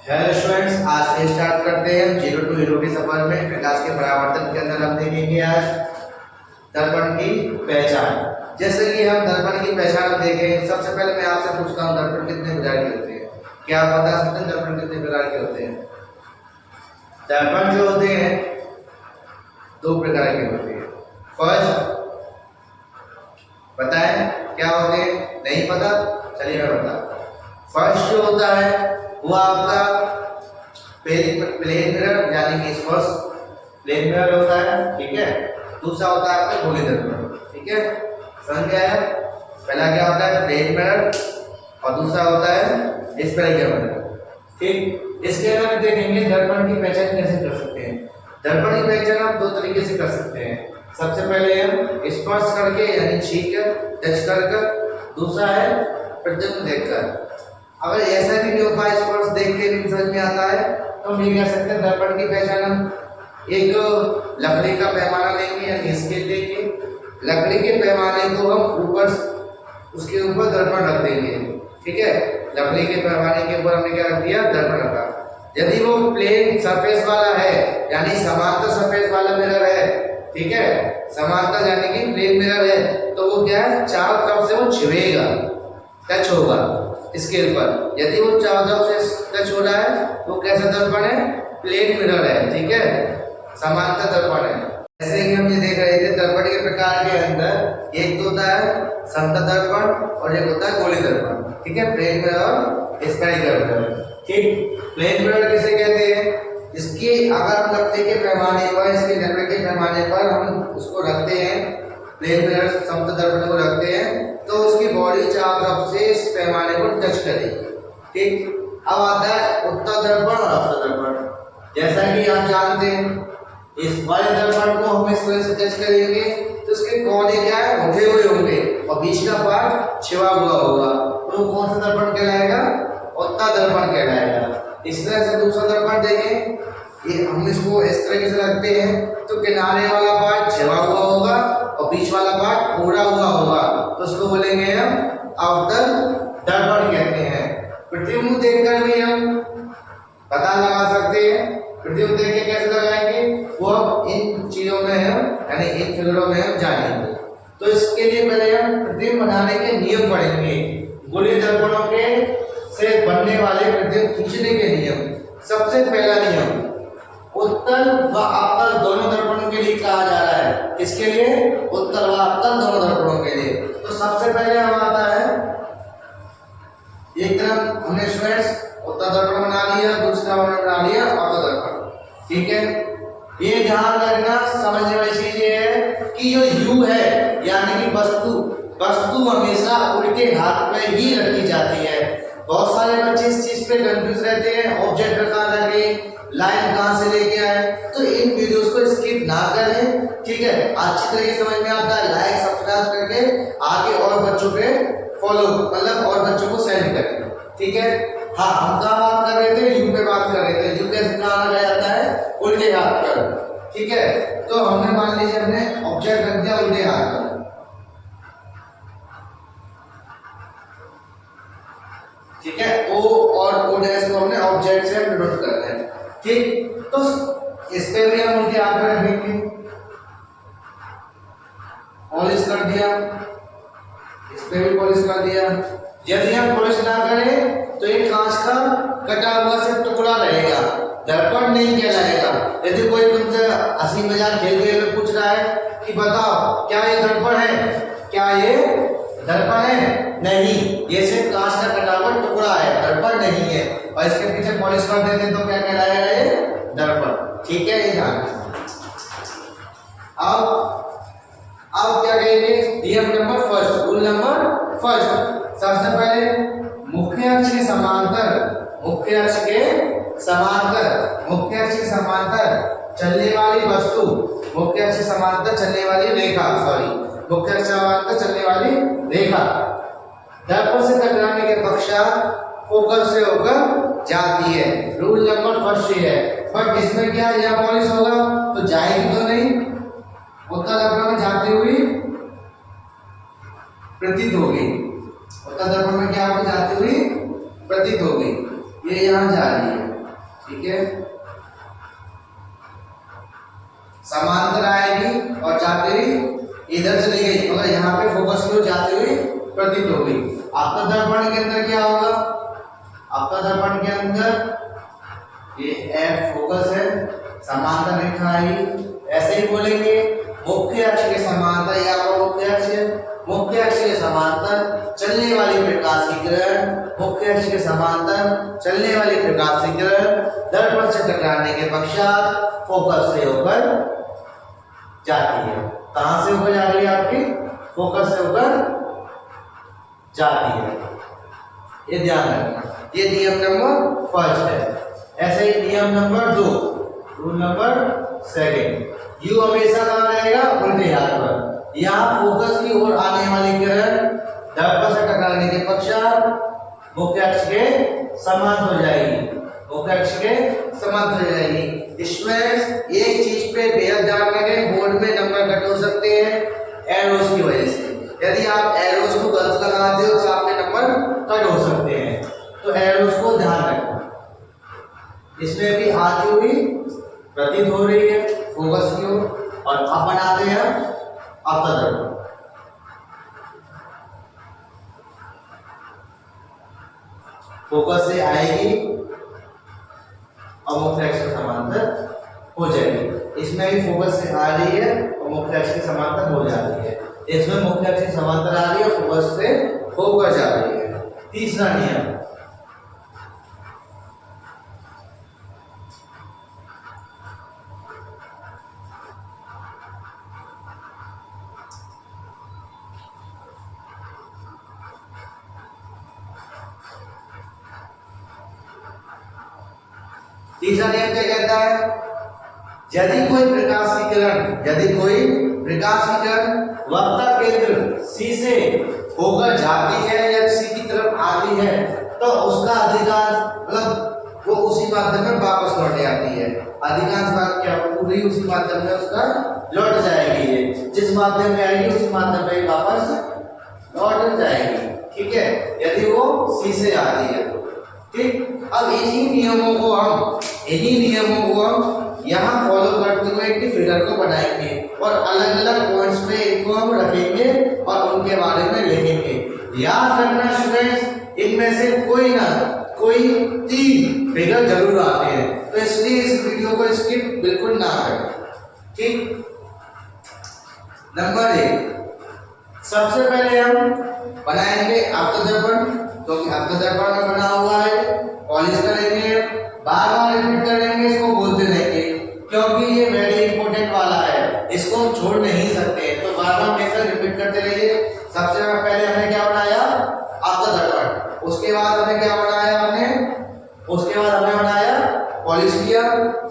Hello students, आज से start करते हैं जीरो टू हीरो के सफर में। प्रकाश के परावर्तन के अंदर हम देखेंगे आज दर्पण की पहचान। जैसे कि हम दर्पण की पहचान देखें, सबसे पहले मैं आपसे पूछता हूँ दर्पण कितने प्रकार के होते हैं? क्या आप बता सकते हैं दर्पण कितने प्रकार के होते हैं? दर्पण जो होते हैं दो प्रकार के होते हैं। फर्स्ट बताएं क्या होते हैं? नहीं पता? चलिए मैं बताता हूँ। फर्स्ट जो होता है वो आपका प्लेन मिरर यानी कि स्पर्श प्लेन मिरर होता है, ठीक है। दूसरा होता है आपका गोली दर्पण, ठीक है। समझ गया है? पहला क्या होता है प्लेन मिरर और दूसरा होता है स्फेरिकल मिरर, ठीक। इसके अंदर देखेंगे दर्पण की पहचान कैसे कर सकते हैं। दर्पण की पहचान हम दो तरीके से कर सकते हैं। सबसे पहले हम स्पर्श करके यानी छू कर टच कर, दूसरा है प्रतिबिंब देखकर। अगर ऐसा भी नहीं होता स्पर्श देख के भी समझ में आता है तो हम ये कह सकते हैं दर्पण की पहचान हम एक लकड़ी का पैमाना लेंगे यानी स्केल लेंगे। लकड़ी के पैमाने को हम ऊपर उसके ऊपर दर्पण रख देंगे, ठीक है। लकड़ी के पैमाने के ऊपर हमने क्या रख दिया? दर्पण रखा। यदि वो प्लेन सरफेस वाला है यानी समांतर सरफेस वाला मिरर है, ठीक है, समांतर यानी कि प्लेन मिरर है, तो वो क्या है चारों तरफ से वो छुएगा, टच होगा स्केल पर। यदि वो चारों तरफ से टच हो रहा है वो कैसा दर्पण है? प्लेन मिरर है, ठीक है, समांतर दर्पण है। जैसे कि हम ये देख रहे थे दर्पण के प्रकार के अंदर एक तो होता है समतल दर्पण और एक होता है गोली दर्पण, ठीक है, प्लेन मिरर और स्फेरिकल मिरर, ठीक। प्लेन मिरर किसे कहते हैं? इसकी अगर हम लकड़ी के पैमाने पर, इसके लकड़ी के पैमाने पर हम उसको रखते हैं, प्लेन मिरर समतल दर्पण को रखते हैं, तो उसकी बॉडी चारों तरफ से इस पैमाने को टच करेगी, ठीक। अब आता है उत्तल दर्पण और अवतल दर्पण। जैसा कि आप जानते हैं इस वाले दर्पण को हम इस तरह से टच करेंगे तो उसके कोने क्या है? उठे हुए होंगे और बीच का पार्ट छिपा हुआ होगा, तो कौन सा दर्पण कहलाएगा? उत्तल दर्पण कहलाएगा। इस तरह से दूसरा दर्पण देखें, ये हम इसको इस तरीके से रखते हैं तो किनारे वाला पार्ट छिपा हुआ होगा और बीच वाला पार्ट उड़ा हुआ होगा, तो उसको बोलेंगे हम अवतल दर्पण कहते हैं। प्रतिबिंब देखकर भी हम पता लगा सकते हैं। प्रतिबिंब देख के कैसे लगाएंगे वो हम इन चीजों में हम यानी इन फिगरों में हम जानेंगे। तो इसके लिए पहले हम प्रतिबिंब बनाने के नियम पढ़ेंगे। गोली दर्पणों के से बनने वाले प्रतिबिंब खींचने के नियम। सबसे पहला नियम उत्तल व अवतल दोनों दर्पणों के लिए कहा जा रहा है। किसके लिए? उत्तल व अवतल दोनों दर्पणों के लिए। तो सबसे पहले हम आता है एक तरफ हमने स्टूडेंट्स उत्तल दर्पण बना लिया, दूसरा हमने बना लिया अवतल दर्पण, ठीक है। ये ध्यान रखना, समझने वाली चीज ये है कि जो यू है यानी कि वस्तु हमेशा उल्टे हाथ में ही रखी जाती है। बहुत सारे बच्चे इस चीज पे कंफ्यूज रहते हैं, ऑब्जेक्ट कहाँ रखे, लाइन कहाँ से लेके आए। तो इन वीडियोस को स्किप ना करें, ठीक है। अच्छी तरीके से समझ में आता है लाइक सब्सक्राइब करके आगे और बच्चों पे फॉलो मतलब और बच्चों को सेंड करें, ठीक है। हाँ, हम कहाँ बात कर रहे थे? यू पे बात कर रहे थे। यू कैसे कहाँ लगाया जाता है? उल्टे हाथ पर, ठीक है। तो हमने मान लीजिए हमने ऑब्जेक्ट रख दिया उल्टे हाथ पर, ठीक है। ओ और ओ डैश को हमने ऑब्जेक्ट से डिनोट करना है, ठीक। तो इस पे भी हम उनके हाथ में रखेंगे, पॉलिश कर दिया, इस पे भी पॉलिश कर दिया। यदि हम पॉलिश ना करें तो एक कांच का कटा हुआ से टुकड़ा रहेगा, दर्पण नहीं कहलाएगा। यदि कोई तुमसे हंसी मजाक खेलते हुए पूछ रहा है कि बताओ क्या ये दर्पण है, क्या ये दर्पण है? नहीं, ये सिर्फ कांच का कटा हुआ टुकड़ा है, दर्पण नहीं है। और इसके पीछे पॉलिश कर देते तो क्या कहलाएगा? ये दर्पण, ठीक है। ये ध्यान अब क्या कहेंगे? नियम number first, rule number first. सबसे पहले मुख्य अक्ष के समांतर, मुख्य अक्ष के समांतर चलने वाली वस्तु, मुख्य अक्ष के समांतर चलने वाली रेखा, मुख्य अक्ष के समांतर चलने वाली रेखा दर्पण से टकराने के पश्चात फोकस से होकर जाती है। रूल नंबर फर्स्ट ये है। बट इसमें क्या है, यहाँ पॉलिश होगा तो जाएगी तो नहीं, उत्तल दर्पण में जाती हुई प्रतीत होगी। उत्तल दर्पण में क्या हो जाती हुई प्रतीत होगी, ये यहाँ जा रही है, ठीक है, समांतर आएगी और जाती हुई इधर चली गई, मगर यहाँ पे फोकस की ओर जाती हुई प्रतीत होगी। आपका दर्पण के अंदर क्या होगा, आपका दर्पण के अंदर ये एफ फोकस है, समांतर रेखा आएगी। ऐसे ही बोलेंगे मुख्य अक्ष के समांतर, या मुख्य अक्ष के समांतर चलने वाली प्रकाश की किरण, मुख्य अक्ष के समांतर चलने वाली प्रकाश की किरण दर्पण से टकराने के पश्चात फोकस से होकर जाती है। कहां से होकर जा रही है, आपकी फोकस से होकर जाती है, ये ध्यान रखना। ये नियम नंबर फर्स्ट है। ऐसे ही नियम number 2, rule number second, you हमेशा कहां रहेगा, उल्टे हाथ पर। यहाँ फोकस की ओर आने वाली किरण दर्पण से टकराने के पश्चात मुख्य अक्ष के समांतर हो जाएगी, मुख्य अक्ष के समांतर हो जाएगी। इसमें एक चीज पे बेहद ध्यान रखें, बोर्ड में नंबर कट हो सकते हैं एरोस की वजह से। यदि आप एरोस को गलत लगाते हो तो आपके नंबर कट हो सकते हैं, तो एरोस को ध्यान रखना। इसमें भी आती हुई प्रतीत हो रही है फोकस की ओर, और अब बनाते हैं आपका दर्पण। फोकस से आएगी और मुख्य अक्ष के समांतर हो जाएगी। इसमें भी फोकस से आ रही है और मुख्य अक्ष के समांतर हो जा रही है। इसमें मुख्य अक्ष के समांतर आ रही है, फोकस से होकर जा रही है। तीसरा नियम, तीसरा नियम क्या कहता है, यदि कोई प्रकाश की किरण वक्ता केंद्र सी से होकर जाती है या सी की तरफ आती है, तो उसका अधिकांश मतलब वो उसी माध्यम में वापस लौट आती है। अधिकांश भाग क्या पूरी उसी माध्यम में उसका लौट जाएगी, ये जिस माध्यम में आएगी उसी माध्यम में वापस लौट जाएगी। ठीक है, यदि वो सी से आती है तो ठीक। अब इन्हीं नियमों को हम यहाँ फॉलो करते हुए एक फिगर को बनाएंगे और अलग अलग पॉइंट्स पे इनको हम रखेंगे और उनके बारे में लिखेंगे। याद रखना स्टूडेंट्स, इनमें से कोई 3 फिगर जरूर आते हैं, तो इसलिए इस वीडियो को स्किप बिल्कुल ना करें। ठीक, नंबर 1, सबसे पहले हम बनाएंगे आपका दर्पण, क्योंकि आपका दर्पण में बना हुआ है, पॉलिश करेंगे, बार बार रिपीट करेंगे, इसको बोलते रहेंगे, क्योंकि ये वेरी इंपॉर्टेंट वाला है, इसको हम छोड़ नहीं सकते, तो बार बार हमेशा रिपीट करते रहिए। सबसे पहले हमने क्या बनाया, आपका दर्पण, उसके बाद हमने क्या बनाया, हमने बनाया पॉलिश किया।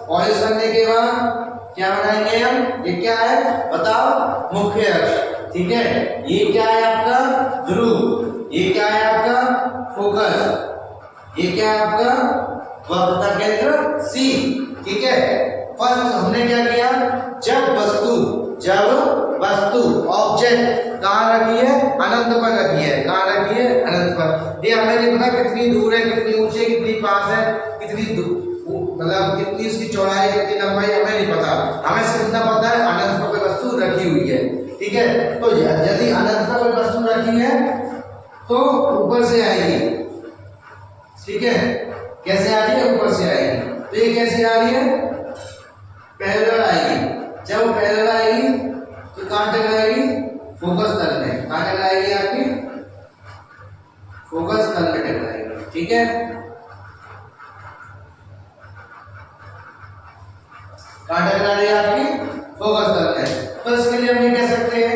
पॉलिश करने के बाद क्या बनाएंगे हम, ये क्या है बताओ, मुख्य अक्ष। ठीक है, ये क्या है आपका ध्रुव, ये क्या है आपका फोकस, ये क्या है आपका वक्रता केंद्र सी। ठीक है, फर्स्ट हमने क्या किया, जब वस्तु ऑब्जेक्ट कहाँ रखी है, अनंत पर रखी है, कहाँ रखी है, अनंत पर। ये हमें नहीं पता कितनी दूर है, कितनी ऊंची है, कितनी पास है, मतलब कितनी उसकी चौड़ाई, कितनी लंबाई, हमें नहीं पता। हमें सिर्फ इतना पता है अनंत पर कोई वस्तु रखी हुई है। ठीक है, तो यदि अनंत पर कोई वस्तु रखी है तो ऊपर से आएगी। ठीक है, कैसे आ रही है, ऊपर से आएगी। तो ये कैसे आ रही है, पैरेलल आएगी। जब वो पैरेलल आएगी तो कहां टकराएगी, फोकस तल में। कहां टकराएगी, आपकी फोकस तल में टकराएगी। ठीक है, कहां टकरा रही है, आपकी फोकस तल में। तो इसके लिए हम ये कह सकते हैं,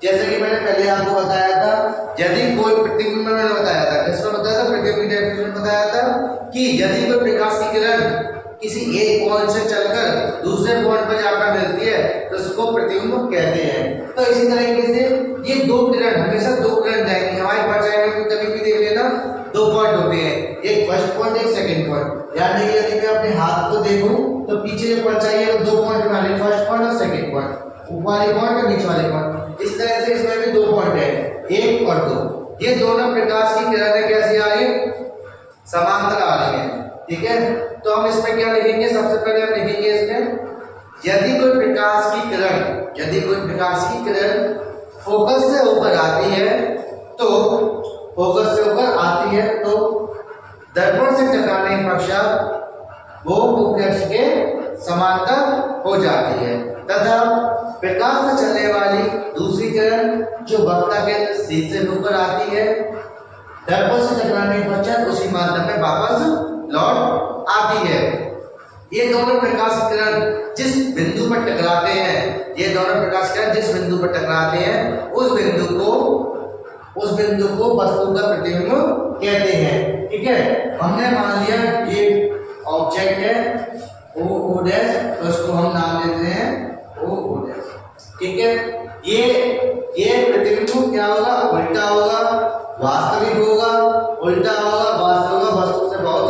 जैसे कि मैंने पहले आपको बताया था, यदि कोई प्रतिबिंब में बताया था, किसमें बताया था, प्रतिबिंब में बताया था कि यदि कोई प्रकाश की किरण किसी एक पॉइंट से चलकर दूसरे पॉइंट पर जाकर मिलती है तो उसको प्रतिबिंब कहते हैं। तो इसी तरीके से ये 2 किरण, हमेशा 2 किरण जाएंगी हमारे पास, जाएंगे कभी भी देख लेना 2 पॉइंट होते हैं, एक फर्स्ट पॉइंट, एक सेकंड पॉइंट। यानी कि यदि मैं अपने हाथ को देखूं तो पीछे जो पॉइंट चाहिए वो 2 पॉइंट वाले, फर्स्ट पॉइंट और सेकंड पॉइंट, ऊपर वाले पॉइंट और नीचे वाले पॉइंट। इस तरह से इसमें भी 2 पॉइंट है, 1 और 2। ये दोनों प्रकाश की किरणें कैसी आ रही है, समांतर आ रही है। ठीक है। तो हम इसमें क्या लिखेंगे, सबसे पहले हम लिखेंगे इसमें यदि कोई प्रकाश की किरण फोकस से ऊपर आती है तो दर्पण से टकराने के पश्चात वो मुख्य अक्ष के समांतर हो जाती है तथा प्रकाश से चलने वाली दूसरी किरण जो वक्ता केंद्र C से ऊपर आती है दर्पण से टकराने के पश्चात उसी माध्यम में वापस लौट आती है। ये दोनों प्रकाश किरण जिस बिंदु पर टकराते हैं, जिस बिंदु पर टकराते हैं उस बिंदु को वस्तु का प्रतिबिंब कहते हैं। ठीक है, हमने मान लिया ये ऑब्जेक्ट है ओ डैश, तो इसको हम नाम देते हैं ओ डैश। ठीक है, ये प्रतिबिंब क्या होगा, उल्टा होगा, वास्तविक होगा, उल्टा होगा, वास्तविक होगा, वस्तु से बहुत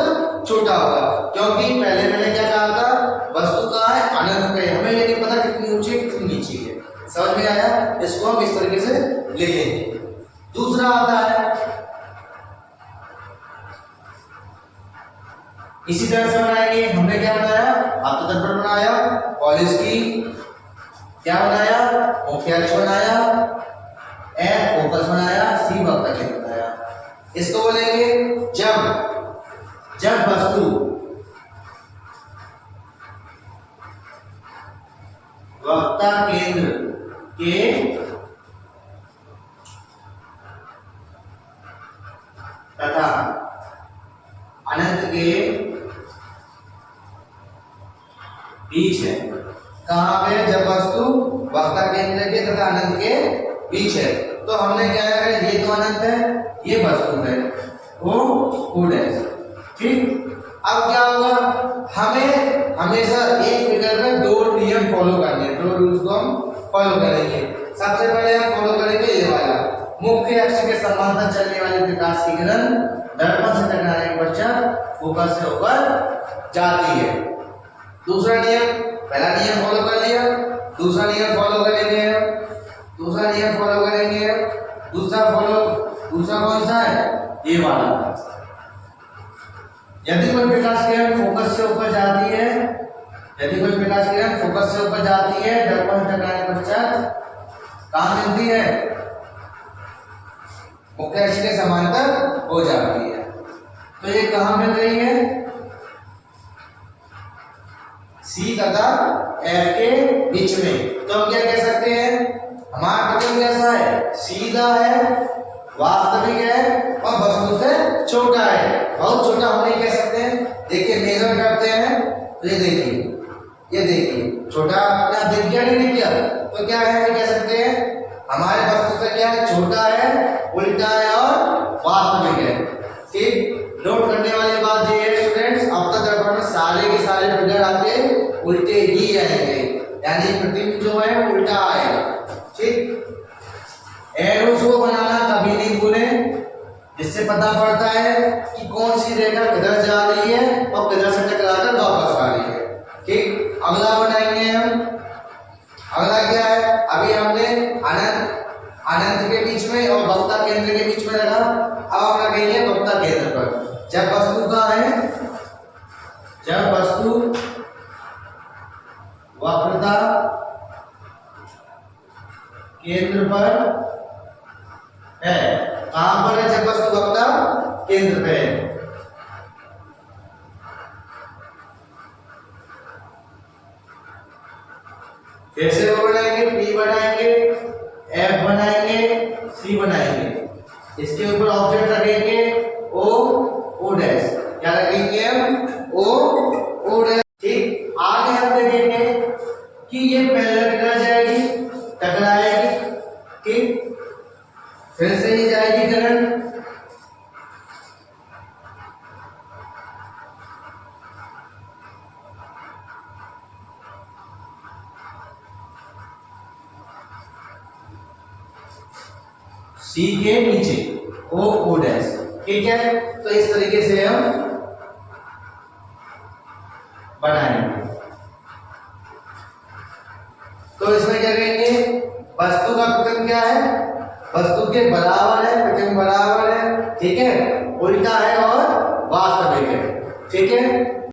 छोटा होगा। क्योंकि पहले मैंने क्या कहा था, वस्तु कहाँ है, अनंत पे, हमें ये नहीं पता कितनी ऊंची है कितनी नीची है। समझ में आया? इसको हम इस तरीके से लिखेंगे। दूसरा आता है इसी तरह से बनाएंगे। हमने क्या बनाया, आत्मदर्पण बनाया, कॉलेज की क्या बनाया, मुख्य अक्ष बनाया, एफ फोकस बनाया, सी वक्ता केंद्र बनाया। इसको बोलेंगे जब वस्तु वक्ता केंद्र के तथा अनंत के बीच है। कहां पे, जब वस्तु वक्ता केंद्र के तथा अनंत के बीच है। तो हमने क्या है, ये तो अनंत है, ये वस्तु है ओ डैश। ठीक, अब क्या होगा, हमें हमेशा एक फिगर में दो नियम फॉलो करने हैं, दो रूल्स को हम फॉलो करेंगे। सबसे पहले हम फॉलो करेंगे ये वाला, मुख्य अक्ष के समांतर चलने वाली प्रकाश की किरण दर्पण से टकराने के पश्चात फोकस से ऊपर जाती है। दूसरा नियम, पहला नियम फॉलो कर लिया, दूसरा नियम फॉलो करेंगे, दूसरा कौन सा है, ये वाला। यदि कोई प्रकाश किरण फोकस से ऊपर जाती है, दर्पण से टकराने के पश्चात कहां मिलती है, मुख्य अक्ष के समांतर हो जाती है। तो ये कहां मिल रही है, सी तथा एफ के बीच में। तो हम क्या कह सकते हैं, हमारा प्रतिबिंब कैसा है, सीधा है, वास्तविक है और वस्तु से छोटा है। बहुत छोटा हम नहीं कह सकते हैं, देखिए मेजर करते हैं तो ये देखिए छोटा, क्या दिख गया नहीं दिख गया, तो क्या है, कह सकते हैं हमारे वस्तु से क्या है, छोटा है, उल्टा है और वास्तविक है। ठीक, नोट करने वाली बात ये है स्टूडेंट्स, अब तक दर्पण में सारे के सारे फिगर आपके उल्टे ही आएंगे, यानी प्रतिबिंब जो है उल्टा आएगा। ठीक, एरोस को बनाना कभी नहीं भूलें, जिससे पता पड़ता है कि कौन सी रेखा किधर जा रही है और किधर से टकराकर वापस आ रही है। ठीक, अगला बनाएंगे हम, अगला क्या है, अभी हमने अनंत के बीच में और वक्ता केंद्र के बीच में रखा, अब हम रखेंगे वक्ता केंद्र पर। जब वस्तु का है, जब वस्तु वक्रता केंद्र पर है, कहां पर है, जब वस्तु वक्ता केंद्र पे है। फिर से वो बनाएंगे, पी बनाएंगे, एफ बनाएंगे, सी बनाएंगे, इसके ऊपर ऑब्जेक्ट रखेंगे ओ डैश, क्या रखेंगे हम, ओ डैश। ठीक, आगे हम देखेंगे कि ये पहले टकरा जाएगी, टकराएगी, ठीक, फिर से ही जाएगी किरण, सी के नीचे ओ डैश। ठीक है, तो इस तरीके से हम बनाएंगे। तो इसमें क्या करेंगे, वस्तु का प्रतिबिंब क्या है, वस्तु के बराबर है, प्रतिबिंब बराबर है, ठीक है, उल्टा है और वास्तविक है। ठीक है।